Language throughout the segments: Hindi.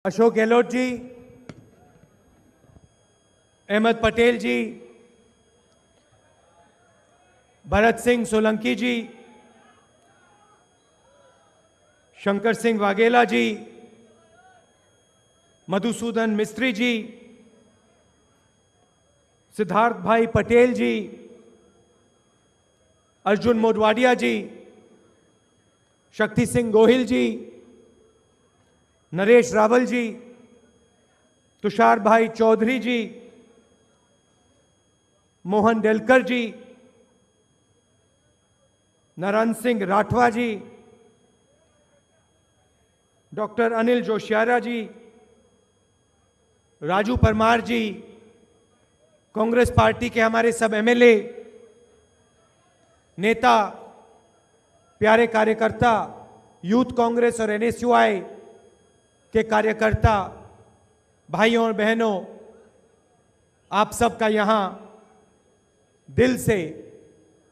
अशोक गहलोत जी, अहमद पटेल जी, भरत सिंह सोलंकी जी, शंकर सिंह वाघेला जी, मधुसूदन मिस्त्री जी, सिद्धार्थ भाई पटेल जी, अर्जुन मोडवाडिया जी, शक्ति सिंह गोहिल जी, नरेश रावल जी, तुषार भाई चौधरी जी, मोहन डेलकर जी, नारायण सिंह राठवा जी, डॉक्टर अनिल जोशियारा जी, राजू परमार जी, कांग्रेस पार्टी के हमारे सब एमएलए, नेता, प्यारे कार्यकर्ता, यूथ कांग्रेस और एनएसयूआई के कार्यकर्ता, भाइयों और बहनों, आप सबका यहां दिल से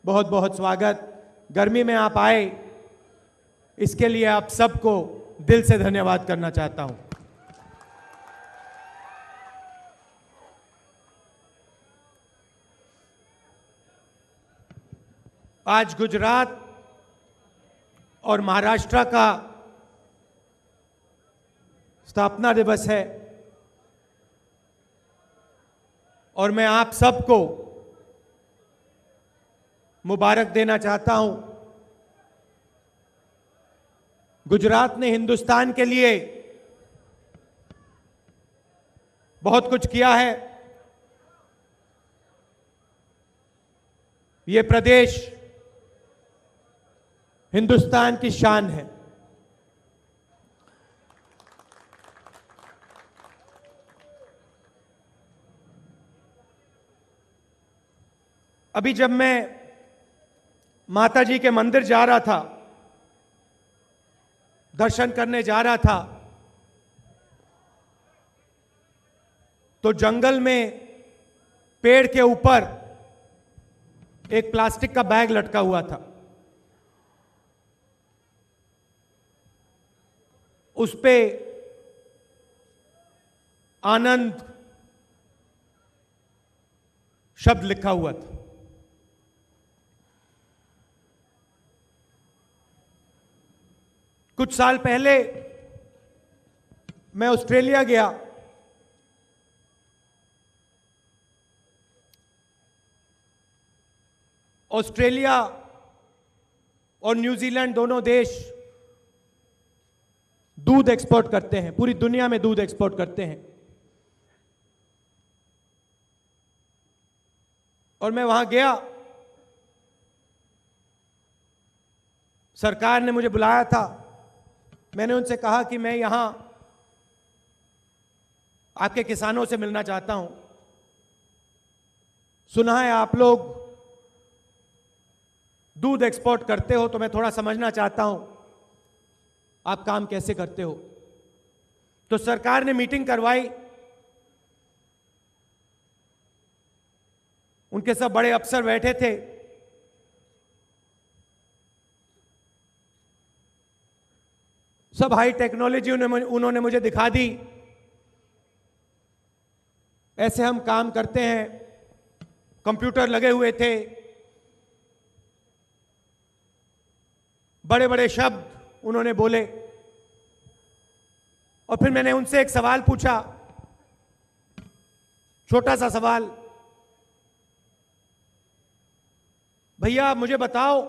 बहुत बहुत स्वागत। गर्मी में आप आए, इसके लिए आप सबको दिल से धन्यवाद करना चाहता हूं। आज गुजरात और महाराष्ट्र का स्थापना दिवस है और मैं आप सबको मुबारक देना चाहता हूं। गुजरात ने हिंदुस्तान के लिए बहुत कुछ किया है। ये प्रदेश हिंदुस्तान की शान है। अभी जब मैं माता जी के मंदिर जा रहा था, दर्शन करने जा रहा था, तो जंगल में पेड़ के ऊपर एक प्लास्टिक का बैग लटका हुआ था। उस पे आनंद शब्द लिखा हुआ था। कुछ साल पहले मैं ऑस्ट्रेलिया गया। ऑस्ट्रेलिया और न्यूजीलैंड दोनों देश दूध एक्सपोर्ट करते हैं, पूरी दुनिया में दूध एक्सपोर्ट करते हैं। और मैं वहां गया, सरकार ने मुझे बुलाया था। मैंने उनसे कहा कि मैं यहां आपके किसानों से मिलना चाहता हूं। सुना है आप लोग दूध एक्सपोर्ट करते हो, तो मैं थोड़ा समझना चाहता हूं आप काम कैसे करते हो। तो सरकार ने मीटिंग करवाई। उनके सब बड़े अफसर बैठे थे। सब हाई टेक्नोलॉजी उन्होंने मुझे दिखा दी। ऐसे हम काम करते हैं। कंप्यूटर लगे हुए थे, बड़े बड़े शब्द उन्होंने बोले। और फिर मैंने उनसे एक सवाल पूछा, छोटा सा सवाल, भैया आप मुझे बताओ,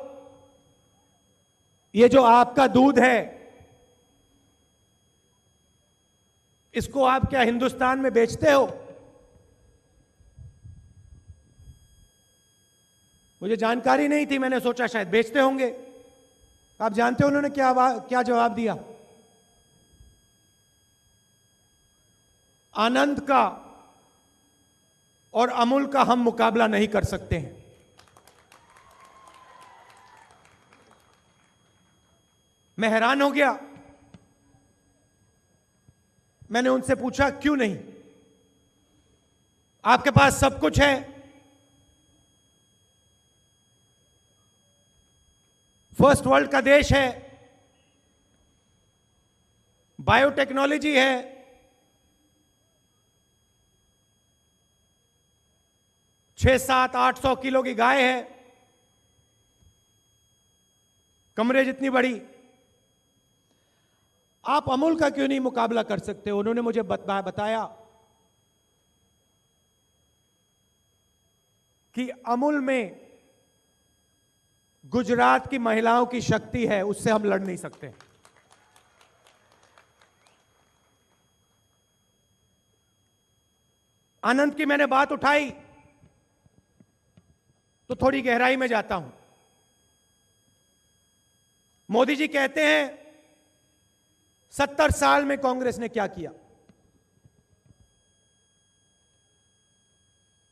ये जो आपका दूध है, इसको आप क्या हिंदुस्तान में बेचते हो? मुझे जानकारी नहीं थी, मैंने सोचा शायद बेचते होंगे। आप जानते हो उन्होंने क्या जवाब दिया? आनंद का और अमूल का हम मुकाबला नहीं कर सकते हैं। मैं हैरान हो गया। मैंने उनसे पूछा क्यों नहीं? आपके पास सब कुछ है, फर्स्ट वर्ल्ड का देश है, बायोटेक्नोलॉजी है, 600-700-800 किलो की गाय है, कमरे जितनी बड़ी। आप अमूल का क्यों नहीं मुकाबला कर सकते? उन्होंने मुझे बताया कि अमूल में गुजरात की महिलाओं की शक्ति है, उससे हम लड़ नहीं सकते। आनंद की मैंने बात उठाई तो थोड़ी गहराई में जाता हूं। मोदी जी कहते हैं 70 साल में कांग्रेस ने क्या किया।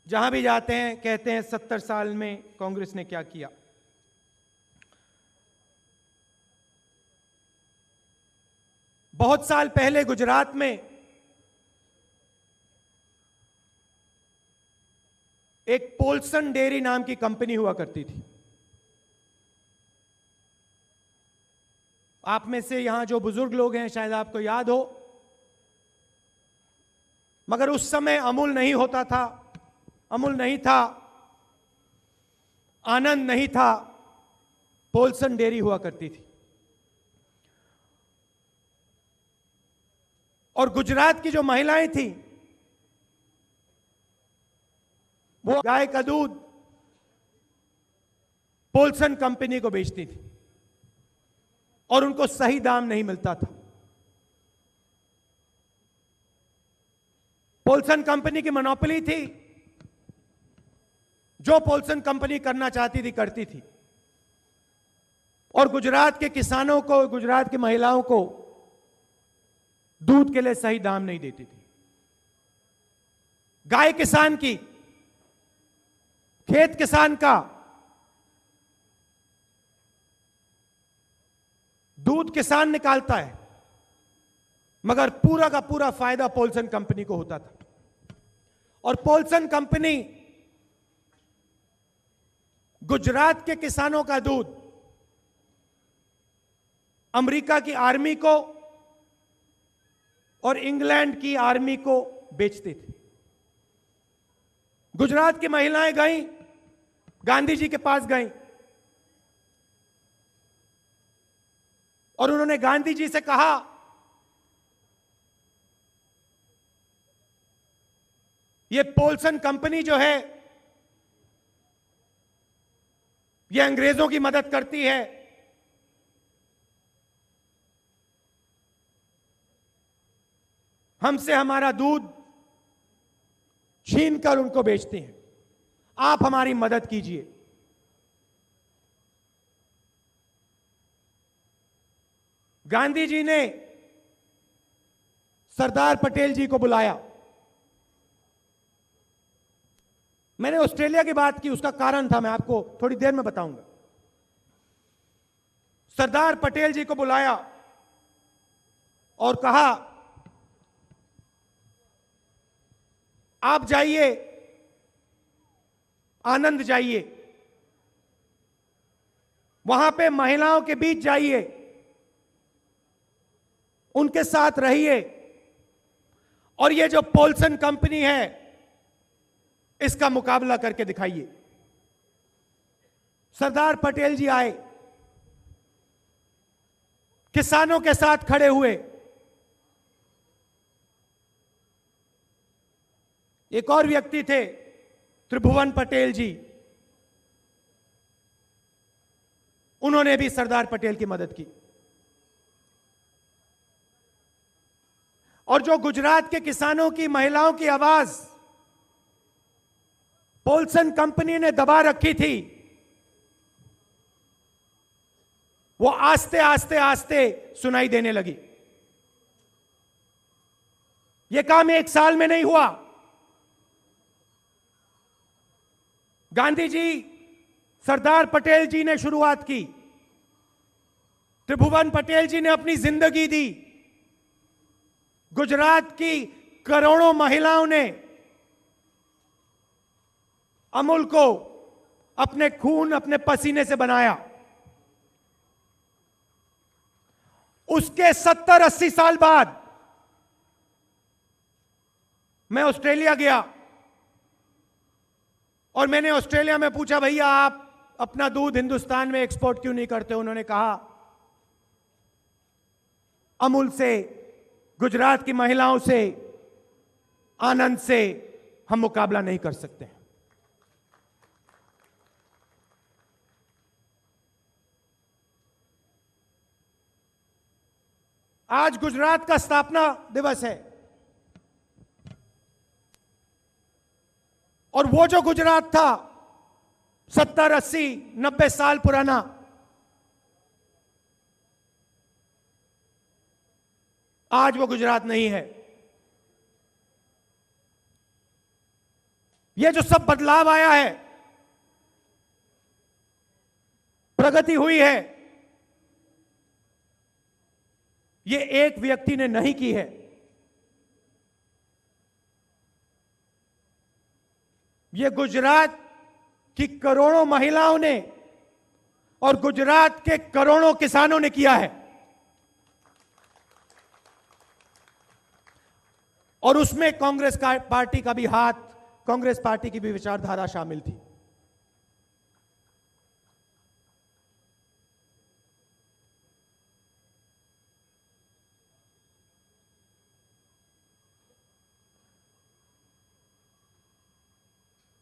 जहां भी जाते हैं कहते हैं 70 साल में कांग्रेस ने क्या किया। बहुत साल पहले गुजरात में एक पोल्सन डेयरी नाम की कंपनी हुआ करती थी। आप में से यहां जो बुजुर्ग लोग हैं शायद आपको याद हो, मगर उस समय अमूल नहीं होता था, अमूल नहीं था, आनंद नहीं था, पोल्सन डेयरी हुआ करती थी। और गुजरात की जो महिलाएं थी वो गाय का दूध पोल्सन कंपनी को बेचती थी और उनको सही दाम नहीं मिलता था। पोल्सन कंपनी की मोनोपोली थी, जो पोल्सन कंपनी करना चाहती थी करती थी, और गुजरात के किसानों को, गुजरात की महिलाओं को दूध के लिए सही दाम नहीं देती थी। गाय किसान की, खेत किसान का, दूध किसान निकालता है, मगर पूरा का पूरा फायदा पोल्सन कंपनी को होता था। और पोल्सन कंपनी गुजरात के किसानों का दूध अमेरिका की आर्मी को और इंग्लैंड की आर्मी को बेचते थे। गुजरात की महिलाएं गईं, गांधी जी के पास गईं और उन्होंने गांधी जी से कहा ये पोल्सन कंपनी जो है ये अंग्रेजों की मदद करती है, हमसे हमारा दूध छीन कर उनको बेचते हैं, आप हमारी मदद कीजिए। गांधी जी ने सरदार पटेल जी को बुलाया। मैंने ऑस्ट्रेलिया की बात की, उसका कारण था, मैं आपको थोड़ी देर में बताऊंगा। सरदार पटेल जी को बुलाया और कहा आप जाइए, आनंद जाइए, वहां पे महिलाओं के बीच जाइए, उनके साथ रहिए और ये जो पोल्सन कंपनी है इसका मुकाबला करके दिखाइए। सरदार पटेल जी आए, किसानों के साथ खड़े हुए। एक और व्यक्ति थे त्रिभुवन पटेल जी, उन्होंने भी सरदार पटेल की मदद की। और जो गुजरात के किसानों की, महिलाओं की आवाज पोल्सन कंपनी ने दबा रखी थी, वो आस्ते आस्ते आस्ते सुनाई देने लगी। यह काम एक साल में नहीं हुआ। गांधी जी, सरदार पटेल जी ने शुरुआत की, त्रिभुवन पटेल जी ने अपनी जिंदगी दी, गुजरात की करोड़ों महिलाओं ने अमूल को अपने खून, अपने पसीने से बनाया। उसके 70-80 साल बाद मैं ऑस्ट्रेलिया गया। और मैंने ऑस्ट्रेलिया में पूछा, भैया आप अपना दूध हिंदुस्तान में एक्सपोर्ट क्यों नहीं करते? उन्होंने कहा, अमूल से, गुजरात की महिलाओं से, आनंद से हम मुकाबला नहीं कर सकते। आज गुजरात का स्थापना दिवस है और वो जो गुजरात था 70, 80, 90 साल पुराना, आज वो गुजरात नहीं है। ये जो सब बदलाव आया है, प्रगति हुई है, ये एक व्यक्ति ने नहीं की है। ये गुजरात की करोड़ों महिलाओं ने और गुजरात के करोड़ों किसानों ने किया है। और उसमें कांग्रेस पार्टी का भी हाथ, कांग्रेस पार्टी की भी विचारधारा शामिल थी।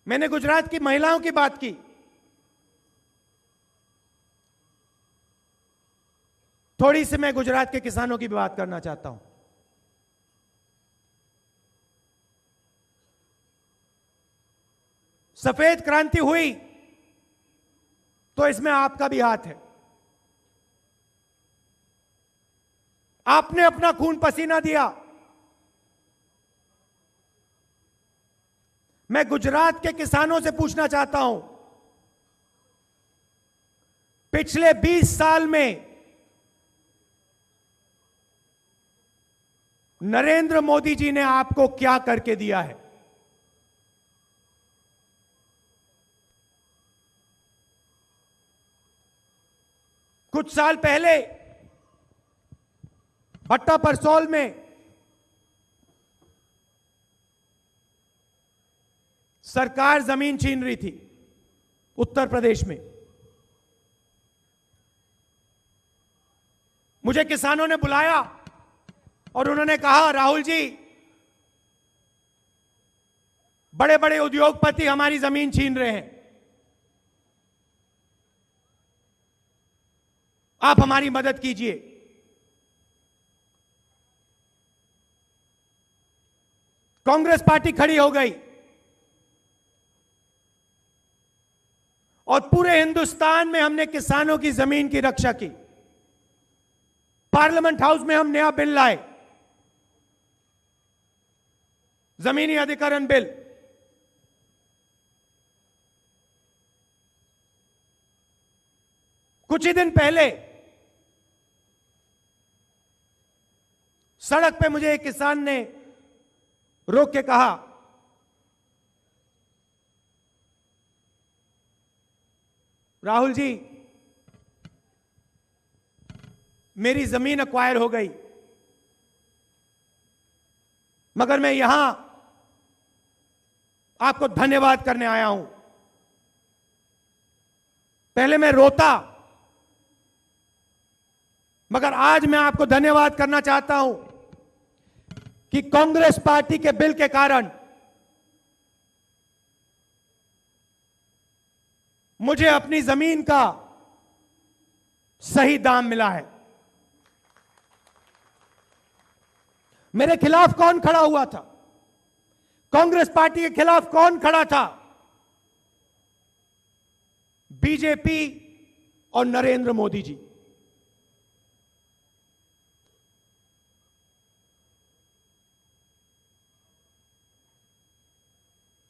मैंने गुजरात की महिलाओं की बात की, थोड़ी सी मैं गुजरात के किसानों की भी बात करना चाहता हूं। सफेद क्रांति हुई तो इसमें आपका भी हाथ है। आपने अपना खून पसीना दिया। मैं गुजरात के किसानों से पूछना चाहता हूं, पिछले 20 साल में नरेंद्र मोदी जी ने आपको क्या करके दिया है? कुछ साल पहले भट्टा परसौल में सरकार जमीन छीन रही थी उत्तर प्रदेश में। मुझे किसानों ने बुलाया और उन्होंने कहा, राहुल जी, बड़े बड़े उद्योगपति हमारी जमीन छीन रहे हैं, आप हमारी मदद कीजिए। कांग्रेस पार्टी खड़ी हो गई और पूरे हिंदुस्तान में हमने किसानों की जमीन की रक्षा की। पार्लियामेंट हाउस में हम नया बिल लाए, जमीनी अधिकरण बिल। कुछ ही दिन पहले सड़क पे मुझे एक किसान ने रोक के कहा, राहुल जी, मेरी जमीन एक्वायर हो गई, मगर मैं यहां आपको धन्यवाद करने आया हूं। पहले मैं रोता, मगर आज मैं आपको धन्यवाद करना चाहता हूं कि कांग्रेस पार्टी के बिल के कारण मुझे अपनी जमीन का सही दाम मिला है। मेरे खिलाफ कौन खड़ा हुआ था? कांग्रेस पार्टी के खिलाफ कौन खड़ा था? बीजेपी और नरेंद्र मोदी जी।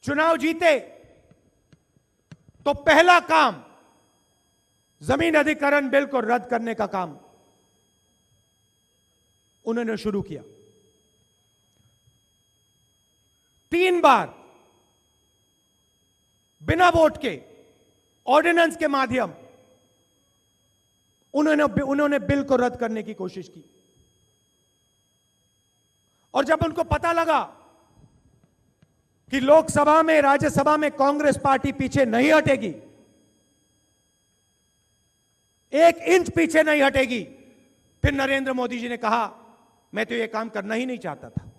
चुनाव जीते तो पहला काम जमीन अधिग्रहण बिल को रद्द करने का काम उन्होंने शुरू किया। 3 बार बिना वोट के ऑर्डिनेंस के माध्यम उन्होंने बिल को रद्द करने की कोशिश की। और जब उनको पता लगा कि लोकसभा में, राज्यसभा में कांग्रेस पार्टी पीछे नहीं हटेगी, 1 इंच पीछे नहीं हटेगी। फिर नरेंद्र मोदी जी ने कहा मैं तो यह काम करना ही नहीं चाहता था।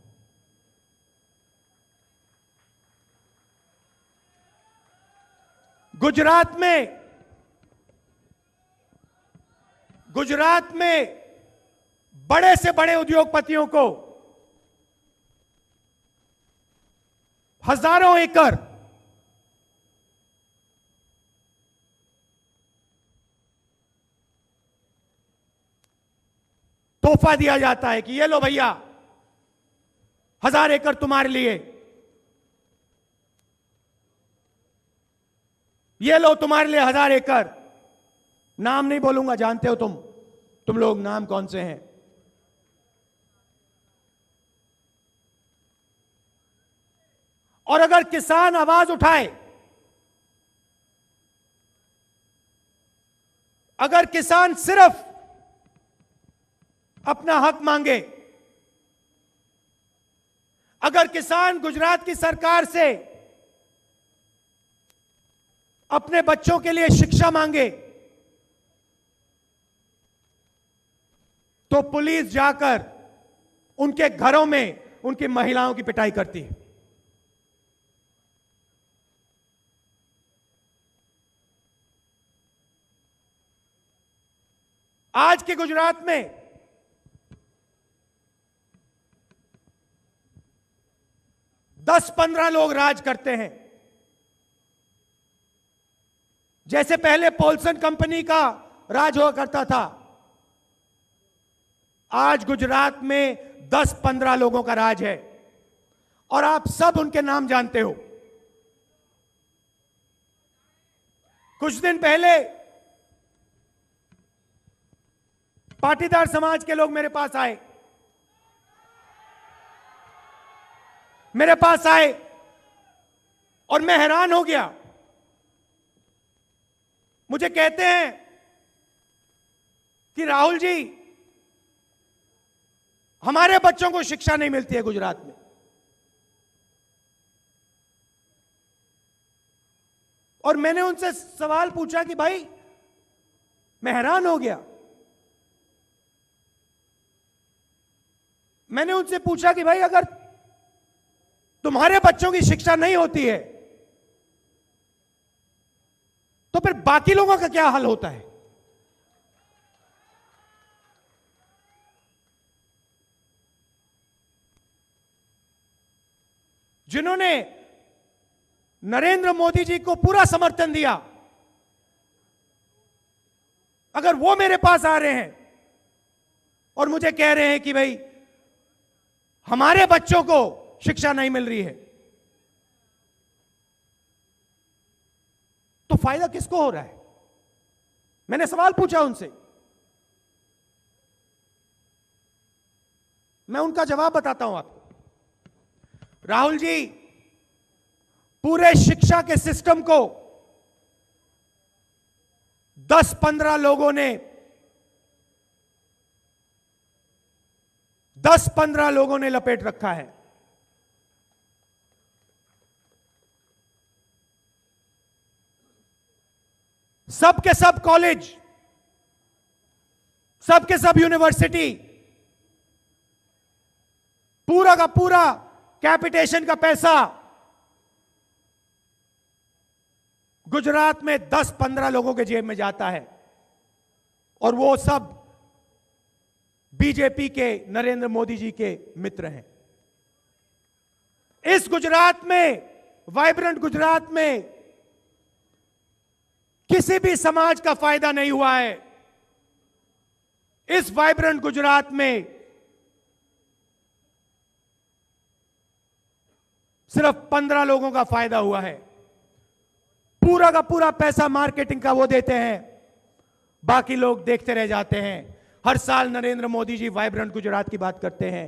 गुजरात में बड़े से बड़े उद्योगपतियों को हजारों एकड़ तोहफा दिया जाता है कि ये लो भैया, 1000 एकड़ तुम्हारे लिए, ये लो तुम्हारे लिए 1000 एकड़। नाम नहीं बोलूंगा, जानते हो तुम लोग नाम कौन से हैं। और अगर किसान आवाज उठाए, अगर किसान सिर्फ अपना हक मांगे, अगर किसान गुजरात की सरकार से अपने बच्चों के लिए शिक्षा मांगे, तो पुलिस जाकर उनके घरों में उनकी महिलाओं की पिटाई करती है। आज के गुजरात में 10-15 लोग राज करते हैं। जैसे पहले पोल्सन कंपनी का राज हुआ करता था, आज गुजरात में 10-15 लोगों का राज है और आप सब उनके नाम जानते हो। कुछ दिन पहले पाटीदार समाज के लोग मेरे पास आए और मैं हैरान हो गया। मुझे कहते हैं कि राहुल जी, हमारे बच्चों को शिक्षा नहीं मिलती है गुजरात में। और मैंने उनसे सवाल पूछा कि भाई, मैं हैरान हो गया। मैंने उनसे पूछा कि भाई, अगर तुम्हारे बच्चों की शिक्षा नहीं होती है तो फिर बाकी लोगों का क्या हाल होता है। जिन्होंने नरेंद्र मोदी जी को पूरा समर्थन दिया, अगर वो मेरे पास आ रहे हैं और मुझे कह रहे हैं कि भाई हमारे बच्चों को शिक्षा नहीं मिल रही है, तो फायदा किसको हो रहा है। मैंने सवाल पूछा उनसे, मैं उनका जवाब बताता हूं आपको। राहुल जी, पूरे शिक्षा के सिस्टम को 10-15 लोगों ने 10-15 लोगों ने लपेट रखा है। सबके सब कॉलेज, सबके सब यूनिवर्सिटी, पूरा का पूरा कैपिटेशन का पैसा गुजरात में 10-15 लोगों के जेब में जाता है और वो सब बीजेपी के, नरेंद्र मोदी जी के मित्र हैं। इस गुजरात में, वाइब्रेंट गुजरात में किसी भी समाज का फायदा नहीं हुआ है। इस वाइब्रेंट गुजरात में सिर्फ 15 लोगों का फायदा हुआ है। पूरा का पूरा पैसा मार्केटिंग का वो देते हैं, बाकी लोग देखते रह जाते हैं। हर साल नरेंद्र मोदी जी वाइब्रेंट गुजरात की बात करते हैं,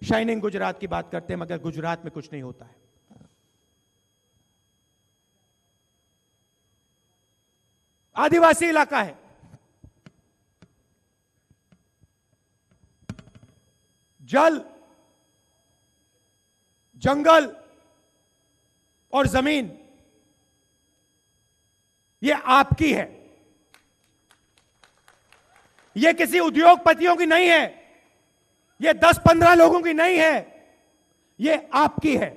शाइनिंग गुजरात की बात करते हैं, मगर गुजरात में कुछ नहीं होता है। आदिवासी इलाका है, जल, जंगल, और जमीन ये आपकी है, ये किसी उद्योगपतियों की नहीं है, ये 10-15 लोगों की नहीं है, ये आपकी है।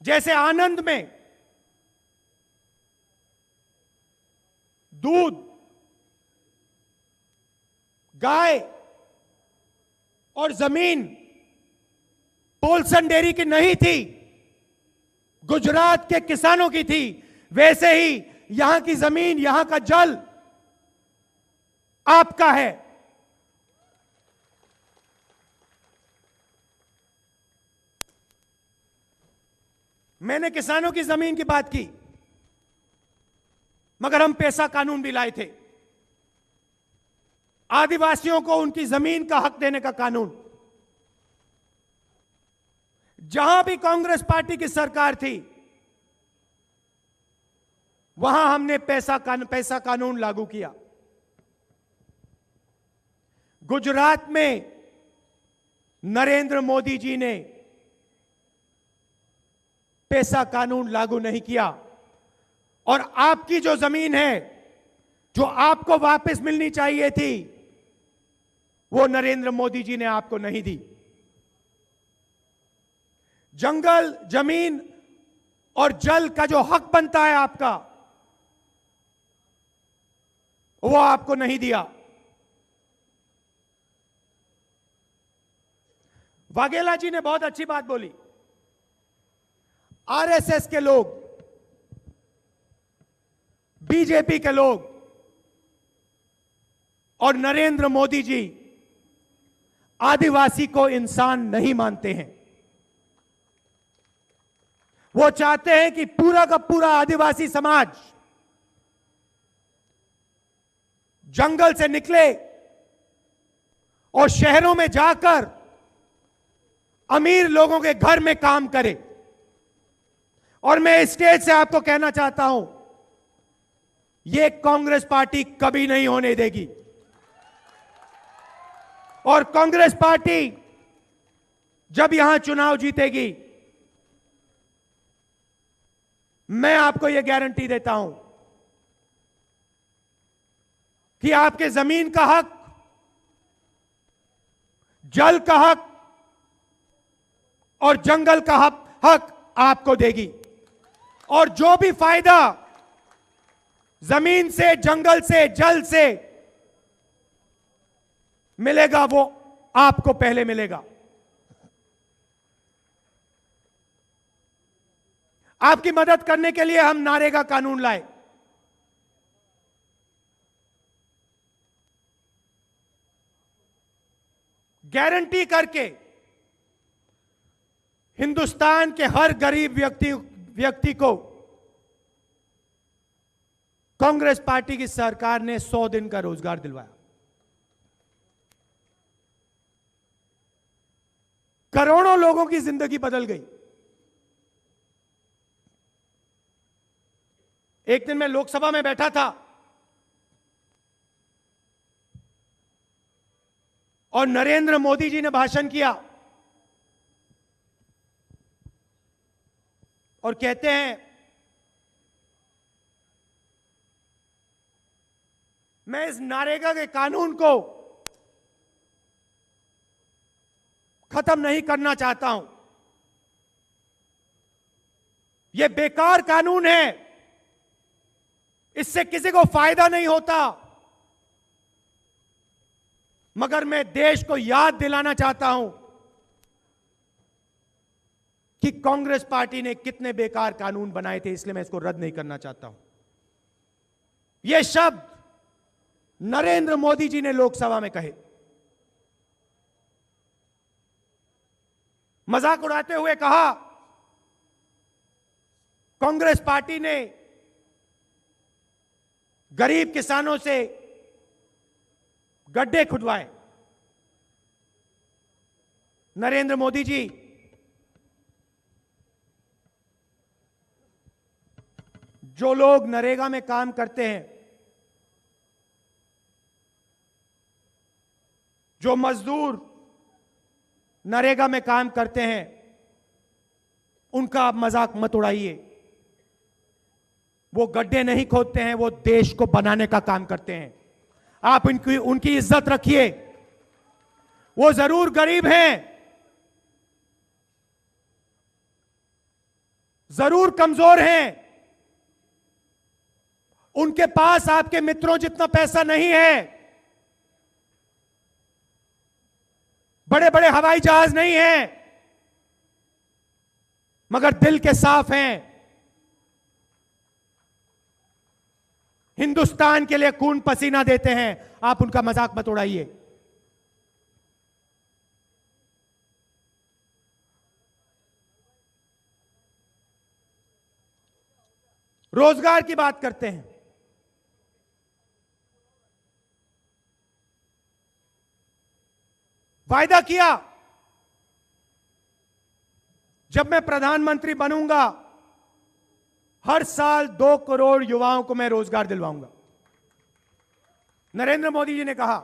जैसे आनंद में दूध, गाय और जमीन पोल्सन डेयरी की नहीं थी, गुजरात के किसानों की थी, वैसे ही यहां की जमीन, यहां का जल आपका है। मैंने किसानों की जमीन की बात की, मगर हम पैसा कानून भी लाए थे, आदिवासियों को उनकी जमीन का हक देने का कानून। जहां भी कांग्रेस पार्टी की सरकार थी, वहां हमने पैसा कानून लागू किया। गुजरात में नरेंद्र मोदी जी ने पैसा कानून लागू नहीं किया, और आपकी जो जमीन है, जो आपको वापस मिलनी चाहिए थी, वो नरेंद्र मोदी जी ने आपको नहीं दी। जंगल, जमीन और जल का जो हक बनता है आपका, वो आपको नहीं दिया। वाघेला जी ने बहुत अच्छी बात बोली। आरएसएस के लोग, बीजेपी के लोग और नरेंद्र मोदी जी आदिवासी को इंसान नहीं मानते हैं। वो चाहते हैं कि पूरा का पूरा आदिवासी समाज जंगल से निकले और शहरों में जाकर अमीर लोगों के घर में काम करे। और मैं इस स्टेज से आपको कहना चाहता हूं, यह कांग्रेस पार्टी कभी नहीं होने देगी। और कांग्रेस पार्टी जब यहां चुनाव जीतेगी, मैं आपको यह गारंटी देता हूं कि आपके जमीन का हक, जल का हक और जंगल का हक आपको देगी। और जो भी फायदा जमीन से, जंगल से, जल से मिलेगा, वो आपको पहले मिलेगा। आपकी मदद करने के लिए हम नारेगा कानून लाए। गारंटी करके हिंदुस्तान के हर गरीब व्यक्ति को कांग्रेस पार्टी की सरकार ने 100 दिन का रोजगार दिलवाया। करोड़ों लोगों की जिंदगी बदल गई। एक दिन मैं लोकसभा में बैठा था और नरेंद्र मोदी जी ने भाषण किया और कहते हैं, मैं इस नरेगा के कानून को खत्म नहीं करना चाहता हूं। यह बेकार कानून है, इससे किसी को फायदा नहीं होता। मगर मैं देश को याद दिलाना चाहता हूं कि कांग्रेस पार्टी ने कितने बेकार कानून बनाए थे, इसलिए मैं इसको रद्द नहीं करना चाहता हूं। यह शब्द नरेंद्र मोदी जी ने लोकसभा में कहे। मजाक उड़ाते हुए कहा, कांग्रेस पार्टी ने गरीब किसानों से गड्ढे खुदवाए। नरेंद्र मोदी जी, जो लोग नरेगा में काम करते हैं, जो मजदूर नरेगा में काम करते हैं, उनका आप मजाक मत उड़ाइए। वो गड्ढे नहीं खोदते हैं, वो देश को बनाने का काम करते हैं। आप उनकी इज्जत रखिए। वो जरूर गरीब हैं, जरूर कमजोर हैं, उनके पास आपके मित्रों जितना पैसा नहीं है, बड़े बड़े हवाई जहाज नहीं है, मगर दिल के साफ हैं। हिंदुस्तान के लिए खून पसीना देते हैं। आप उनका मजाक मत उड़ाइए। रोजगार की बात करते हैं। वायदा किया, जब मैं प्रधानमंत्री बनूंगा हर साल 2 करोड़ युवाओं को मैं रोजगार दिलवाऊंगा। नरेंद्र मोदी जी ने कहा,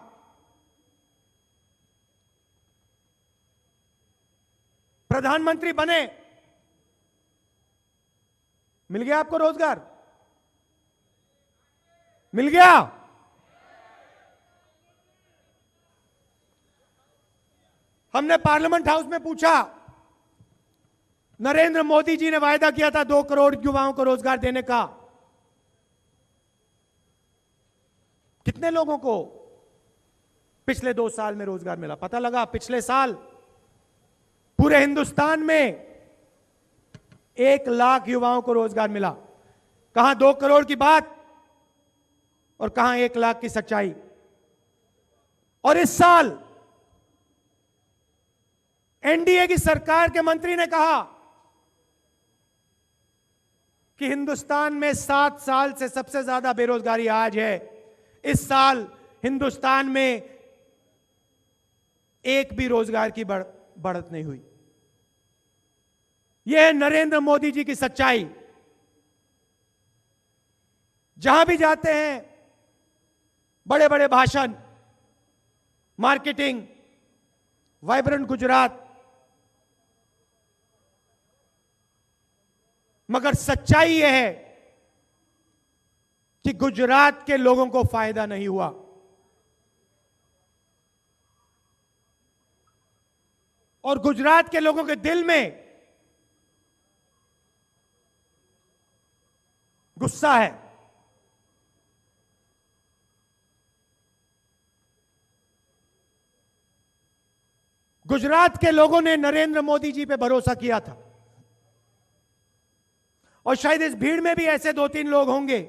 प्रधानमंत्री बने, मिल गया आपको रोजगार? मिल गया? हमने पार्लियामेंट हाउस में पूछा, नरेंद्र मोदी जी ने वायदा किया था 2 करोड़ युवाओं को रोजगार देने का। कितने लोगों को पिछले 2 साल में रोजगार मिला? पता लगा, पिछले साल पूरे हिंदुस्तान में 1 लाख युवाओं को रोजगार मिला। कहां 2 करोड़ की बात और कहां 1 लाख की सच्चाई। और इस साल एनडीए की सरकार के मंत्री ने कहा कि हिंदुस्तान में 7 साल से सबसे ज्यादा बेरोजगारी आज है। इस साल हिंदुस्तान में एक भी रोजगार की बढ़त नहीं हुई। यह है नरेंद्र मोदी जी की सच्चाई। जहां भी जाते हैं बड़े बड़े भाषण, मार्केटिंग, वाइब्रेंट गुजरात, मगर सच्चाई यह है कि गुजरात के लोगों को फायदा नहीं हुआ। और गुजरात के लोगों के दिल में गुस्सा है। गुजरात के लोगों ने नरेंद्र मोदी जी पे भरोसा किया था। और शायद इस भीड़ में भी ऐसे 2-3 लोग होंगे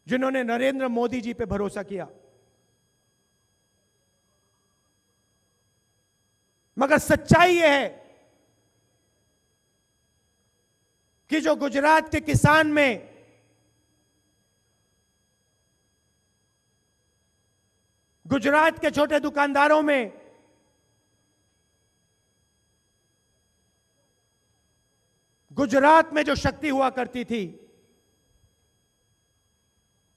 जिन्होंने नरेंद्र मोदी जी पे भरोसा किया। मगर सच्चाई यह है कि जो गुजरात के किसान में गुजरात के छोटे दुकानदारों में गुजरात में जो शक्ति हुआ करती थी,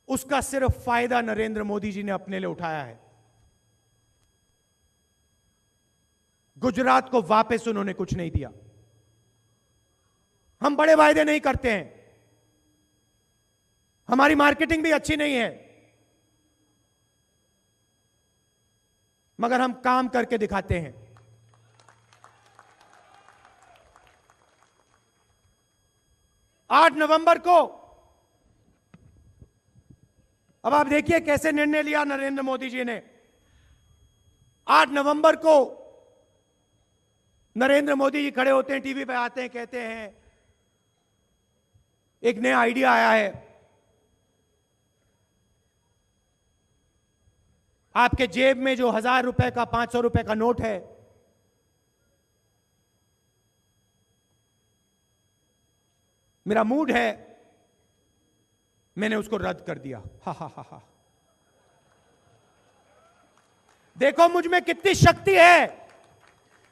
उसका सिर्फ फायदा नरेंद्र मोदी जी ने अपने लिए उठाया है। गुजरात को वापस उन्होंने कुछ नहीं दिया। हम बड़े वायदे नहीं करते हैं, हमारी मार्केटिंग भी अच्छी नहीं है, मगर हम काम करके दिखाते हैं। आठ नवंबर को अब आप देखिए कैसे निर्णय लिया नरेंद्र मोदी जी ने। 8 नवंबर को नरेंद्र मोदी जी खड़े होते हैं, टीवी पे आते हैं, कहते हैं एक नया आइडिया आया है, आपके जेब में जो 1000 रुपए का 500 रुपए का नोट है, मेरा मूड है, मैंने उसको रद्द कर दिया। हा हा हा हा। देखो मुझ में कितनी शक्ति है,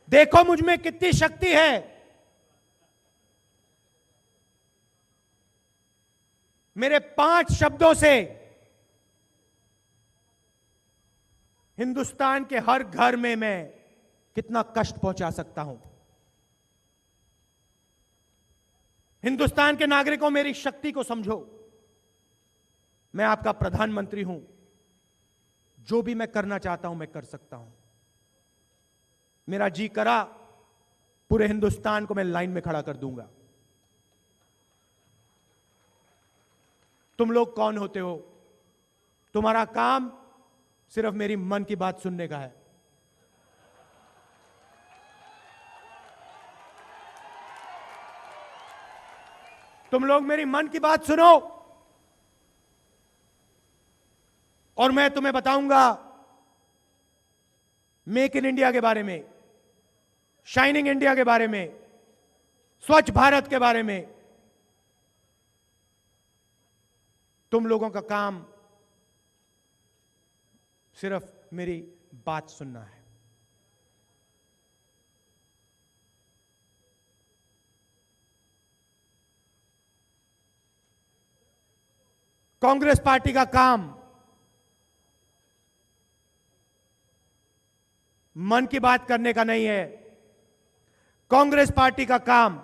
देखो मुझ में कितनी शक्ति है। मेरे 5 शब्दों से हिंदुस्तान के हर घर में मैं कितना कष्ट पहुंचा सकता हूं। हिंदुस्तान के नागरिकों, मेरी शक्ति को समझो। मैं आपका प्रधानमंत्री हूं। जो भी मैं करना चाहता हूं मैं कर सकता हूं। मेरा जी करा पूरे हिंदुस्तान को मैं लाइन में खड़ा कर दूंगा। तुम लोग कौन होते हो? तुम्हारा काम सिर्फ मेरी मन की बात सुनने का है। तुम लोग मेरी मन की बात सुनो और मैं तुम्हें बताऊंगा मेक इन इंडिया के बारे में, शाइनिंग इंडिया के बारे में, स्वच्छ भारत के बारे में। तुम लोगों का काम सिर्फ मेरी बात सुनना है। कांग्रेस पार्टी का काम मन की बात करने का नहीं है। कांग्रेस पार्टी का काम,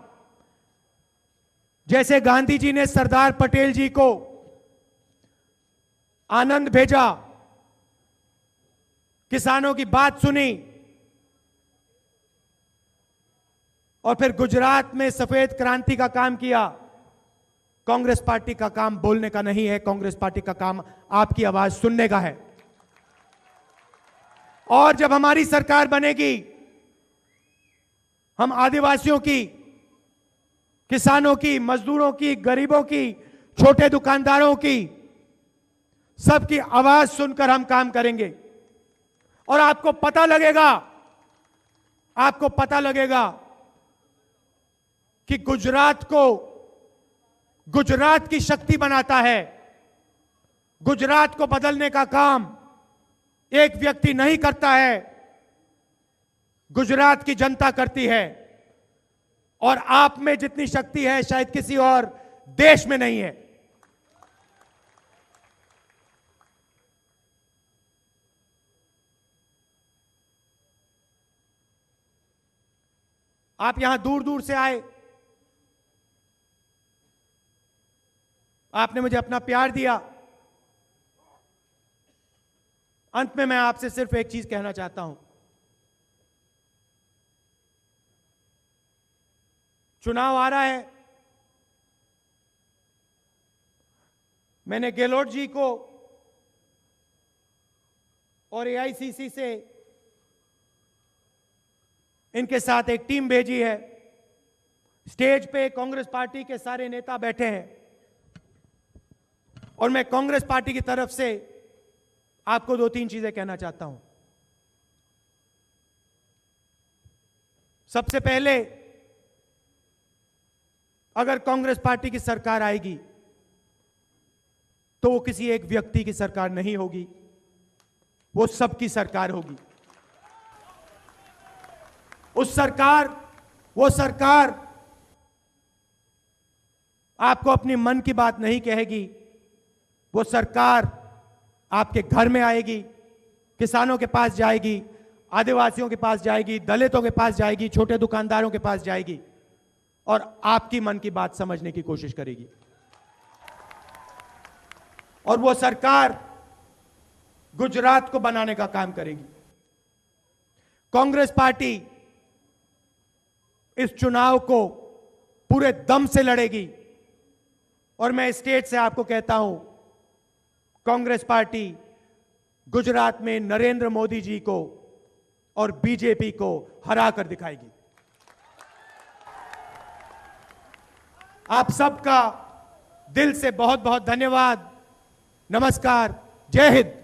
जैसे गांधी जी ने सरदार पटेल जी को आनंद भेजा, किसानों की बात सुनी और फिर गुजरात में सफेद क्रांति का काम किया, कांग्रेस पार्टी का काम बोलने का नहीं है। कांग्रेस पार्टी का काम आपकी आवाज सुनने का है। और जब हमारी सरकार बनेगी, हम आदिवासियों की, किसानों की, मजदूरों की, गरीबों की, छोटे दुकानदारों की, सबकी आवाज सुनकर हम काम करेंगे। और आपको पता लगेगा कि गुजरात को गुजरात की शक्ति बनाता है। गुजरात को बदलने का काम एक व्यक्ति नहीं करता है, गुजरात की जनता करती है। और आप में जितनी शक्ति है शायद किसी और देश में नहीं है। आप यहां दूर दूर से आए, आपने मुझे अपना प्यार दिया। अंत में मैं आपसे सिर्फ एक चीज कहना चाहता हूं। चुनाव आ रहा है। मैंने गहलोत जी को और एआईसीसी से इनके साथ एक टीम भेजी है। स्टेज पे कांग्रेस पार्टी के सारे नेता बैठे हैं और मैं कांग्रेस पार्टी की तरफ से आपको 2-3 चीजें कहना चाहता हूं। सबसे पहले, अगर कांग्रेस पार्टी की सरकार आएगी तो वो किसी एक व्यक्ति की सरकार नहीं होगी, वो सबकी सरकार होगी। वो सरकार आपको अपनी मन की बात नहीं कहेगी। वो सरकार आपके घर में आएगी, किसानों के पास जाएगी, आदिवासियों के पास जाएगी, दलितों के पास जाएगी, छोटे दुकानदारों के पास जाएगी और आपकी मन की बात समझने की कोशिश करेगी। और वो सरकार गुजरात को बनाने का काम करेगी। कांग्रेस पार्टी इस चुनाव को पूरे दम से लड़ेगी और मैं स्टेट से आपको कहता हूं, कांग्रेस पार्टी गुजरात में नरेंद्र मोदी जी को और बीजेपी को हरा कर दिखाएगी। आप सबका दिल से बहुत बहुत धन्यवाद। नमस्कार। जय हिंद।